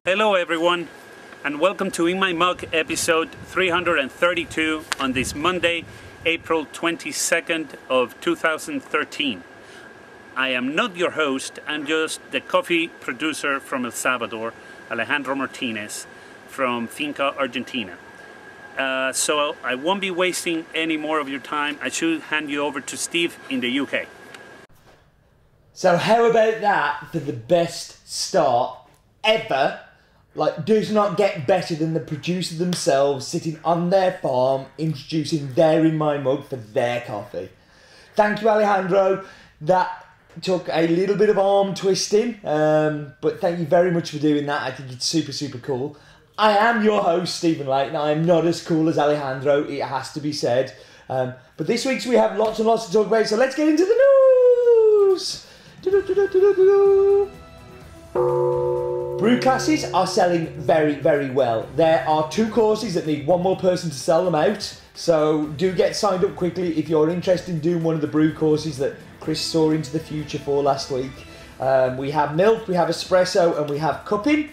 Hello everyone, and welcome to In My Mug episode 332 on this Monday, April 22nd of 2013. I am not your host, I'm just the coffee producer from El Salvador, Alejandro Martinez from Finca Argentina. So I won't be wasting any more of your time. I should hand you over to Steve in the UK. So how about that for the best start ever? Like, does not get better than the producer themselves sitting on their farm introducing their In My Mug for their coffee. Thank you, Alejandro. That took a little bit of arm twisting, but thank you very much for doing that. I think it's super cool. I am your host, Stephen Layton. I am not as cool as Alejandro, it has to be said. But this week's we have lots and lots to talk about, so let's get into the news. Brew classes are selling very well. There are 2 courses that need 1 more person to sell them out, so do get signed up quickly if you're interested in doing one of the brew courses that Chris saw into the future for last week. We have milk, we have espresso, and we have cupping.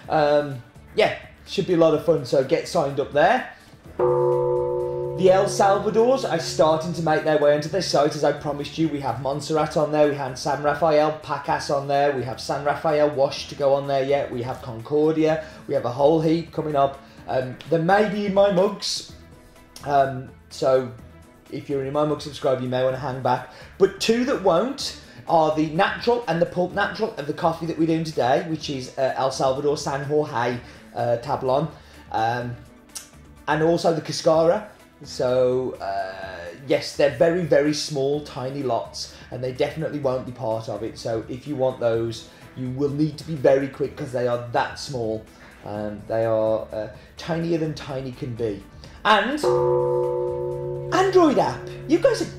Yeah, should be a lot of fun, so get signed up there. The El Salvadors are starting to make their way onto their site, as I promised you. We have Montserrat on there, we have San Rafael Pacas on there, we have San Rafael Wash to go on there yet, we have Concordia, we have a whole heap coming up. There may be In My Mugs, so if you're an In My Mug subscriber you may want to hang back. But 2 that won't are the natural and the pulp natural of the coffee that we're doing today, which is El Salvador San Jorge Tablon, and also the Cascara. So yes, they're very small, tiny lots, and they definitely won't be part of it. So if you want those, you will need to be very quick because they are that small. They are tinier than tiny can be. And Android app, you guys are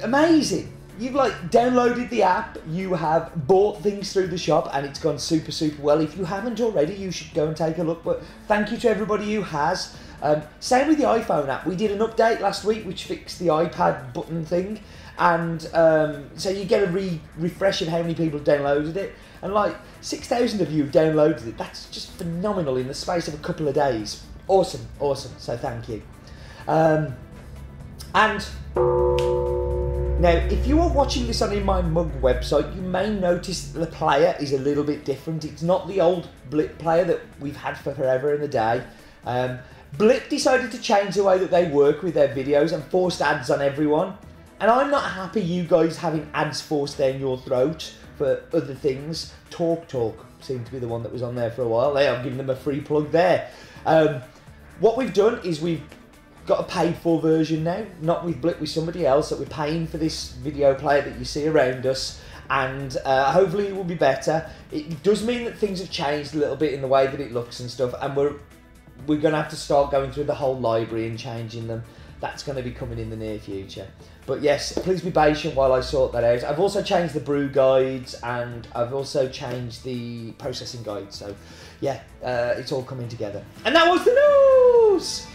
amazing. You've downloaded the app, you have bought things through the shop, and it's gone super well. If you haven't already, you should go and take a look. But thank you to everybody who has. Same with the iPhone app. We did an update last week which fixed the iPad button thing, and so you get a refresh of how many people downloaded it, and 6,000 of you downloaded it. That's just phenomenal in the space of a couple of days. Awesome, so thank you. And now, if you are watching this on In My Mug website, you may notice that the player is a little bit different. It's not the old Blip player that we've had for forever and a day. Blip decided to change the way that they work with their videos and forced ads on everyone. And I'm not happy you guys having ads forced down your throat for other things. Talk seemed to be the one that was on there for a while. I'm giving them a free plug there. What we've done is we've got a paid for version now, not with Blip, with somebody else, that we're paying for this video player that you see around us, and hopefully it will be better. It does mean that things have changed a little bit in the way that it looks and stuff, and we're going to have to start going through the whole library and changing them. That's going to be coming in the near future. But yes, please be patient while I sort that out. I've also changed the brew guides, and I've also changed the processing guides, so yeah, it's all coming together. And that was the news!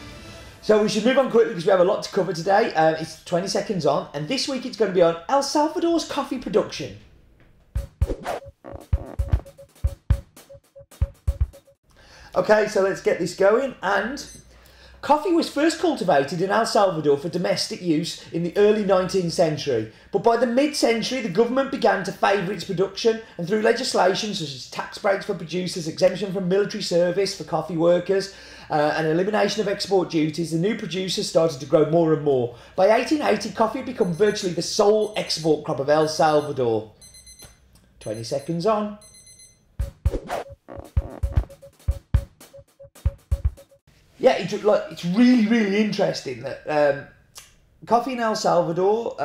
So we should move on quickly because we have a lot to cover today. It's 20 seconds on, and this week it's going to be on El Salvador's coffee production. Okay, so let's get this going. And coffee was first cultivated in El Salvador for domestic use in the early 19th century. But by the mid-century, the government began to favour its production, and through legislation such as tax breaks for producers, exemption from military service for coffee workers, and elimination of export duties, the new producers started to grow more and more. By 1880, coffee had become virtually the sole export crop of El Salvador. 20 seconds on. Yeah, it's really interesting that coffee in El Salvador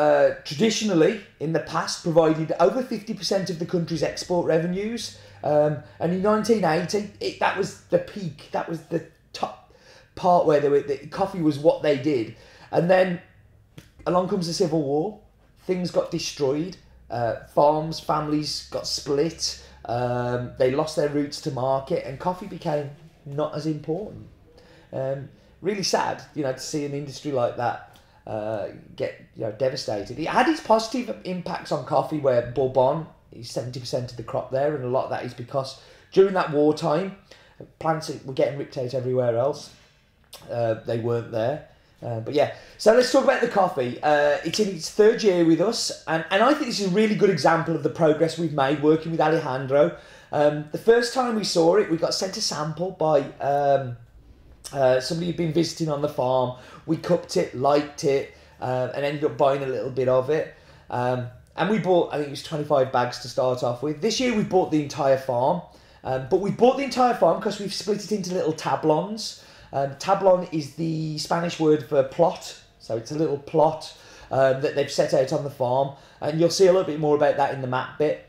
traditionally in the past provided over 50% of the country's export revenues, and in 1980 that was the peak. That was the top part where the coffee was what they did, and then along comes the Civil War. Things got destroyed. Farms, families got split. They lost their routes to market, and coffee became not as important. Really sad, to see an industry like that get devastated. It had its positive impacts on coffee, where Bourbon is 70% of the crop there, and a lot of that is because during that wartime, Plants were getting ripped out everywhere else. They weren't there. But yeah, so let's talk about the coffee. It's in its 3rd year with us, and I think this is a really good example of the progress we've made working with Alejandro. The first time we saw it, we got sent a sample by somebody who'd been visiting on the farm. We cupped it, liked it, and ended up buying a little bit of it. And we bought, I think it was 25 bags to start off with. This year we bought the entire farm, but we bought the entire farm because we've split it into little tablons. Tablon is the Spanish word for plot, so it's a little plot that they've set out on the farm, and you'll see a little bit more about that in the map bit.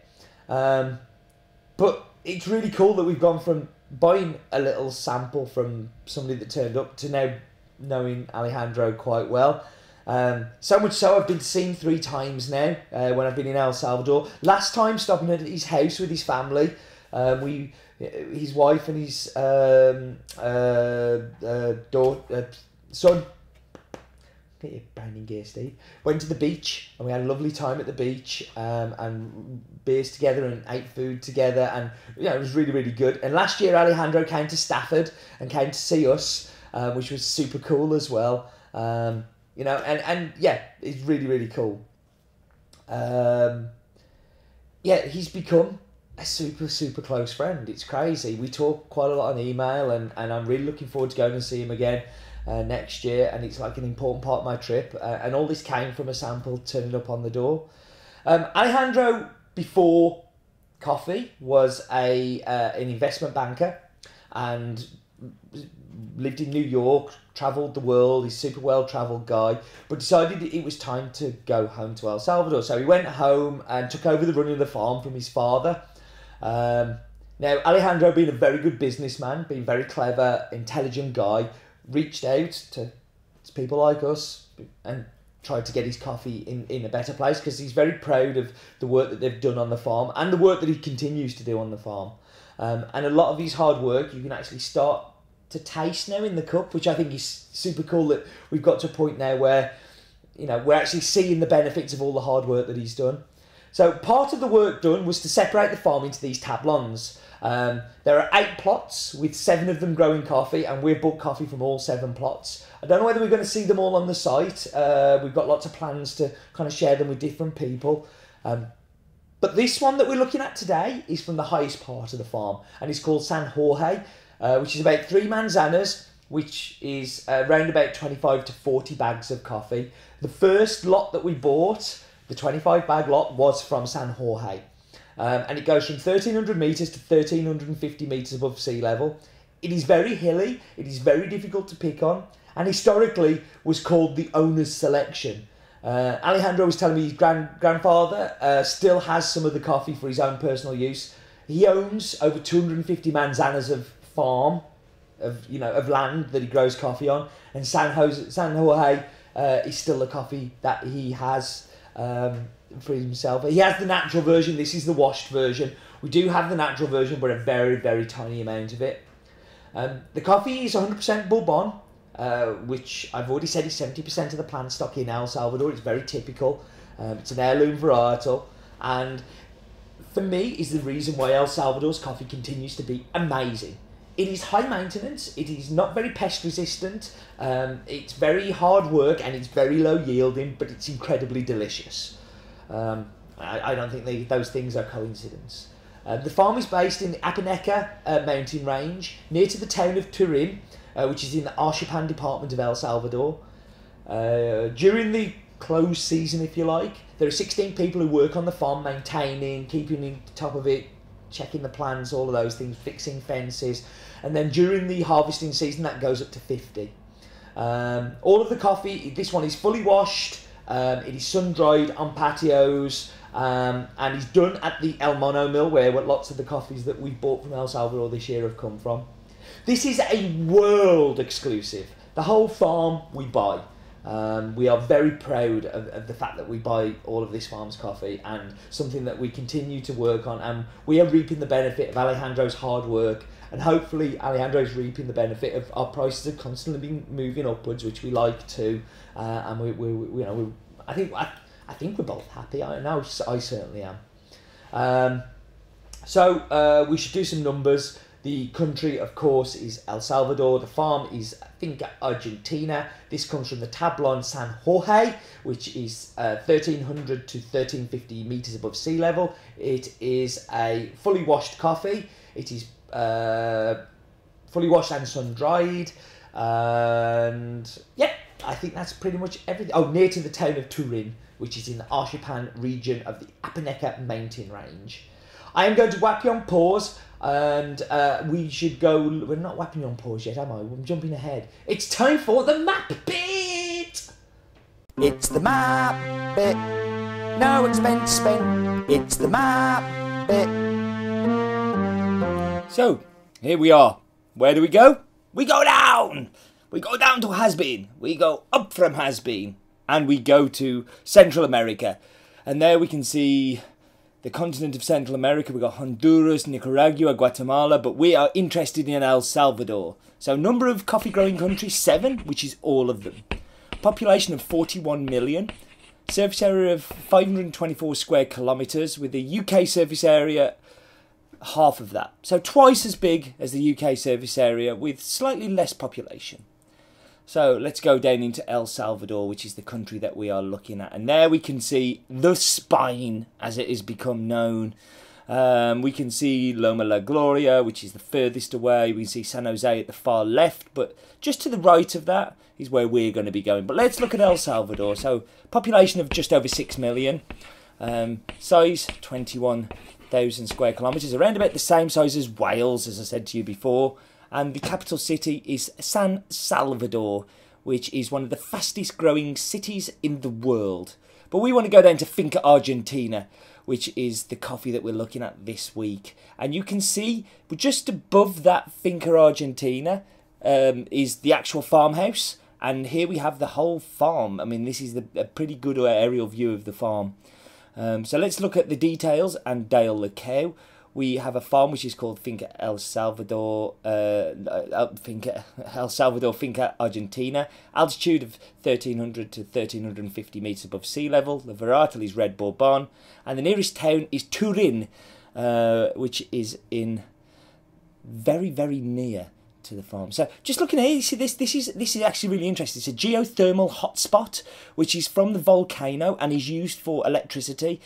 But it's really cool that we've gone from buying a little sample from somebody that turned up to now knowing Alejandro quite well. So much so I've been seen 3 times now when I've been in El Salvador. Last time stopping at his house with his family. His wife and his son, get your browning gear, Steve, went to the beach, and we had a lovely time at the beach, and beers together and ate food together, and it was really, really good. And last year Alejandro came to Stafford and came to see us, which was super cool as well. And yeah, it's really, really cool. He's become a super close friend. It's crazy. We talk quite a lot on email, and I'm really looking forward to going and see him again next year, and it's like an important part of my trip, and all this came from a sample turning up on the door. Alejandro, before coffee, was an investment banker and lived in New York, travelled the world. He's a super well-travelled guy, but decided it was time to go home to El Salvador. So he went home and took over the running of the farm from his father. Now, Alejandro, being a very good businessman, being very clever, intelligent guy, reached out to people like us and tried to get his coffee in a better place, because he's very proud of the work that they've done on the farm and the work that he continues to do on the farm. And a lot of his hard work you can actually start to taste now in the cup, which I think is super cool, that we've got to a point now where we're actually seeing the benefits of all the hard work that he's done. So part of the work done was to separate the farm into these tablons. There are 8 plots with 7 of them growing coffee, and we've bought coffee from all 7 plots. I don't know whether we're going to see them all on the site. We've got lots of plans to kind of share them with different people. But this one that we're looking at today is from the highest part of the farm, and it's called San Jorge, which is about 3 manzanas, which is around about 25 to 40 bags of coffee. The first lot that we bought, the 25 bag lot, was from San Jorge. And it goes from 1,300 metres to 1,350 metres above sea level. It is very hilly, it is very difficult to pick on, and historically was called the owner's selection. Alejandro was telling me his grandfather still has some of the coffee for his own personal use. He owns over 250 manzanas of farm, of land that he grows coffee on, and San Jorge is still the coffee that he has for himself. He has the natural version. This is the washed version. We do have the natural version, but a very, very tiny amount of it. The coffee is 100% Bourbon, which I've already said is 70% of the plant stock in El Salvador. It's very typical. It's an heirloom varietal, and for me is the reason why El Salvador's coffee continues to be amazing. It is high maintenance, it is not very pest resistant, it's very hard work, and it's very low yielding, but it's incredibly delicious. I don't think those things are coincidence. The farm is based in the Apaneca mountain range, near to the town of Turin, which is in the Archipan department of El Salvador. During the closed season, if you like, there are 16 people who work on the farm, maintaining, keeping on top of it, checking the plants, all of those things, fixing fences. And then during the harvesting season, that goes up to 50. All of the coffee, this one is fully washed, it is sun-dried on patios, and is done at the El Mono mill, where lots of the coffees that we've bought from El Salvador this year have come from. This is a world exclusive. The whole farm we buy. We are very proud of the fact that we buy all of this farm's coffee, and something that we continue to work on, and we are reaping the benefit of Alejandro's hard work, and hopefully Alejandro's reaping the benefit of our prices are constantly been moving upwards, which we like to, and I think we're both happy. I know I certainly am. So we should do some numbers. The country, of course, is El Salvador. The farm is Finca Argentina. This comes from the Tablon San Jorge, which is 1,300 to 1,350 metres above sea level. It is a fully washed coffee. It is fully washed and sun-dried. And yeah, I think that's pretty much everything. Oh, near to the town of Turin, which is in the Archipan region of the Apaneca mountain range. I am going to whap you on pause, and we should go. We're not whapping you on pause yet, am I? I'm jumping ahead. It's time for the map bit! It's the map bit. No expense spent. It's the map bit. So, here we are. Where do we go? We go down! We go down to Has-Been. We go up from Has-Been. And we go to Central America. And there we can see the continent of Central America. We've got Honduras, Nicaragua, Guatemala, but we are interested in El Salvador. So number of coffee growing countries, 7, which is all of them. Population of 41 million. Surface area of 524 square kilometres, with the UK surface area half of that. So twice as big as the UK surface area, with slightly less population. So let's go down into El Salvador, which is the country that we are looking at. And there we can see the Spine, as it has become known. We can see Loma La Gloria, which is the furthest away. We can see San Jose at the far left, but just to the right of that is where we're going to be going. But let's look at El Salvador. So population of just over 6 million. Size 21,000 square kilometres, around about the same size as Wales, as I said to you before. And the capital city is San Salvador, which is one of the fastest growing cities in the world. But we want to go down to Finca Argentina, which is the coffee that we're looking at this week. And you can see just above that Finca Argentina is the actual farmhouse. And here we have the whole farm. I mean, this is a pretty good aerial view of the farm. So let's look at the details and Dale the cow. We have a farm which is called Finca El Salvador, Finca Argentina. Altitude of 1,300 to 1,350 metres above sea level. The varietal is Red Bourbon. And the nearest town is Turin, which is in very, very near to the farm. So just looking here, you see this is actually really interesting. It's a geothermal hotspot, which is from the volcano and is used for electricity.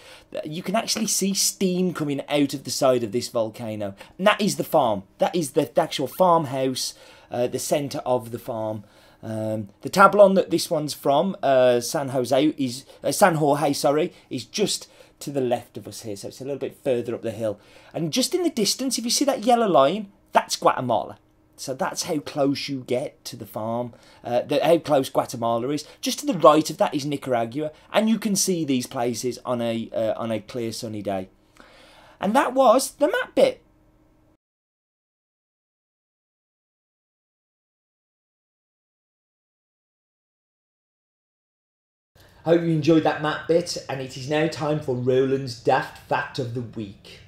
You can actually see steam coming out of the side of this volcano, and that is the farm. That is the actual farmhouse, the centre of the farm. The Tablon that this one's from, San Jorge, is just to the left of us here, so it's a little bit further up the hill. And just in the distance, if you see that yellow line, that's Guatemala. So that's how close you get to the farm, how close Guatemala is. Just to the right of that is Nicaragua, and you can see these places on a clear sunny day. And that was the map bit. Hope you enjoyed that map bit, and it is now time for Roland's Daft Fact of the Week.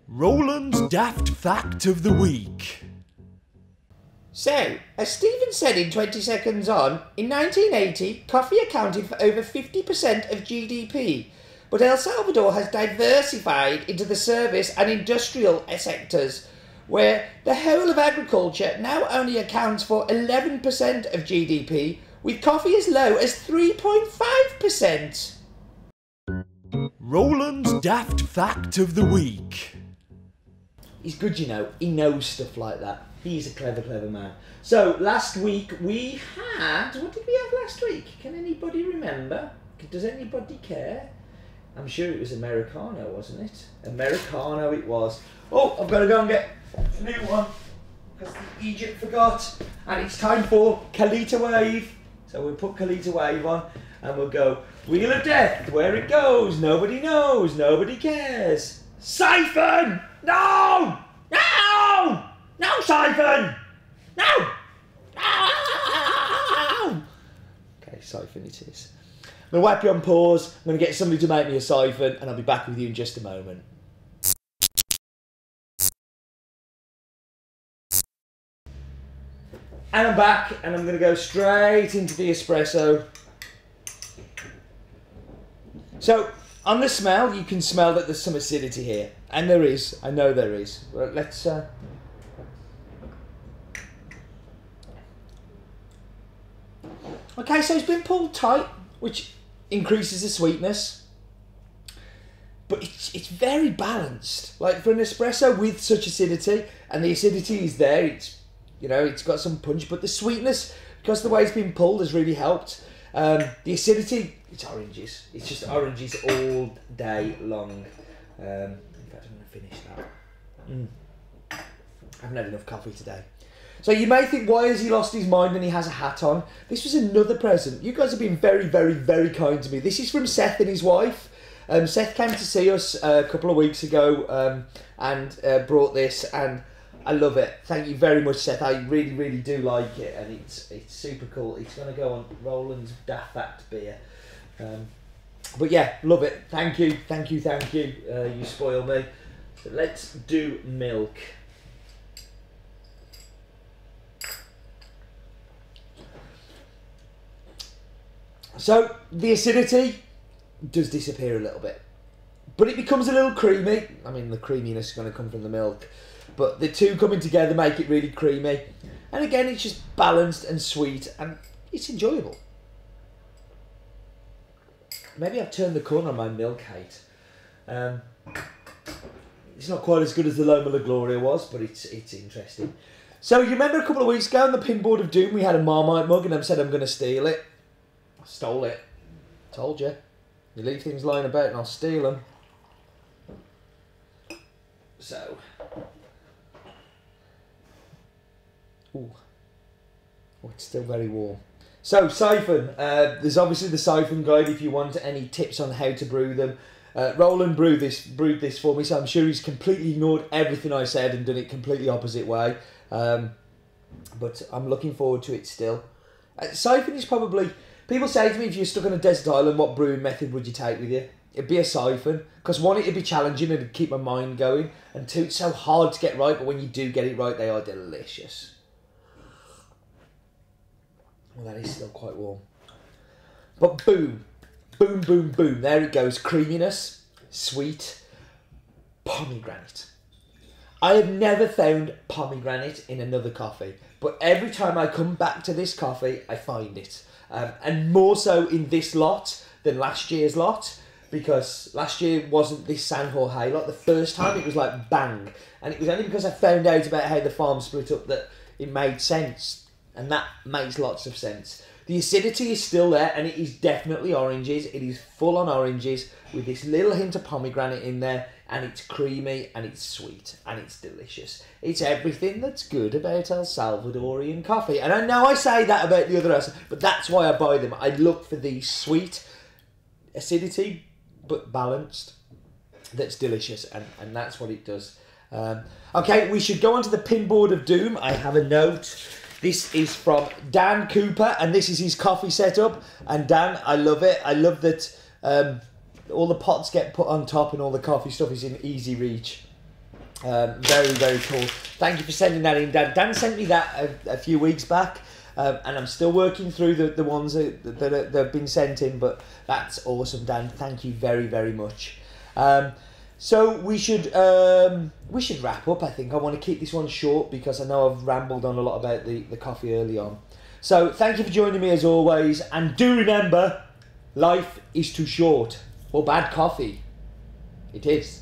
Roland's Daft Fact of the Week. So, as Stephen said in 20 Seconds On, in 1980, coffee accounted for over 50% of GDP, but El Salvador has diversified into the service and industrial sectors, where the whole of agriculture now only accounts for 11% of GDP, with coffee as low as 3.5%. Roland's Daft Fact of the Week. He's good, you know. He knows stuff like that. He's a clever, clever man. So, last week we had... What did we have last week? Can anybody remember? Does anybody care? I'm sure it was Americano, wasn't it? Americano it was. Oh, I've got to go and get a new one, because Egypt forgot. And it's time for Kalita Wave. So we'll put Kalita Wave on, and we'll go, Wheel of Death, where it goes, nobody knows, nobody cares. Siphon! No! No! No, Siphon! No! No! Okay, Siphon it is. I'm going to whack you on pause, I'm going to get somebody to make me a siphon, and I'll be back with you in just a moment. And I'm back, and I'm going to go straight into the espresso. So, On the smell, you can smell that there's some acidity here. And there is. I know there is. Well, let's... Okay, so it's been pulled tight, which increases the sweetness. But it's very balanced. Like, for an espresso with such acidity, and the acidity is there, it's, you know, it's got some punch, but the sweetness, because the way it's been pulled, has really helped. The acidity, it's oranges. It's just oranges all day long. In fact, I'm going to finish that. I haven't had enough coffee today. So you may think, why has he lost his mind and he has a hat on? This was another present. You guys have been very, very, very kind to me. This is from Seth and his wife. Seth came to see us a couple of weeks ago and brought this, and I love it. Thank you very much, Seth. I really, really do like it, and it's super cool. It's going to go on Roland's Daft Fact beer. But yeah, love it. Thank you, thank you, thank you. You spoil me. So let's do milk. So the acidity does disappear a little bit, but it becomes a little creamy. I mean, the creaminess is going to come from the milk, but the two coming together make it really creamy. And again, it's just balanced and sweet, and it's enjoyable. Maybe I've turned the corner on my milk hate. It's not quite as good as the Loma La Gloria was, but it's interesting. So you remember a couple of weeks ago on the Pinboard of Doom, we had a Marmite mug, and I said I'm going to steal it. I stole it. Told you. You leave things lying about and I'll steal them. So. Ooh. Oh, it's still very warm. So, siphon. There's obviously the siphon guide if you want any tips on how to brew them. Roland brewed this for me, so I'm sure he's completely ignored everything I said and done it completely opposite way. But I'm looking forward to it still. Siphon is probably... People say to me, if you're stuck on a desert island, what brewing method would you take with you? It'd be a siphon. Because one, it'd be challenging and it'd keep my mind going. And two, it's so hard to get right, but when you do get it right, they are delicious. Well, that is still quite warm. But boom. Boom, boom, boom. There it goes. Creaminess. Sweet. Pomegranate. I have never found pomegranate in another coffee. But every time I come back to this coffee, I find it. And more so in this lot than last year's lot, because last year wasn't this San Jorge lot. The first time it was like bang, and it was only because I found out about how the farm split up that it made sense, and that makes lots of sense. The acidity is still there, and it is definitely oranges. It is full on oranges with this little hint of pomegranate in there, and it's creamy and it's sweet and it's delicious. It's everything that's good about El Salvadorian coffee. And I know I say that about the other house, but that's why I buy them. I look for the sweet acidity, but balanced, that's delicious, and that's what it does. Okay, we should go on to the Pinboard of Doom. I have a note. This is from Dan Cooper, and this is his coffee setup. And Dan, I love it. I love that all the pots get put on top and all the coffee stuff is in easy reach. Very, very cool. Thank you for sending that in, Dan. Dan sent me that a few weeks back, and I'm still working through the ones that have been sent in, but that's awesome, Dan. Thank you very, very much. So we should wrap up, I think. I want to keep this one short because I know I've rambled on a lot about the coffee early on. So thank you for joining me as always, and do remember, life is too short for bad coffee. It is.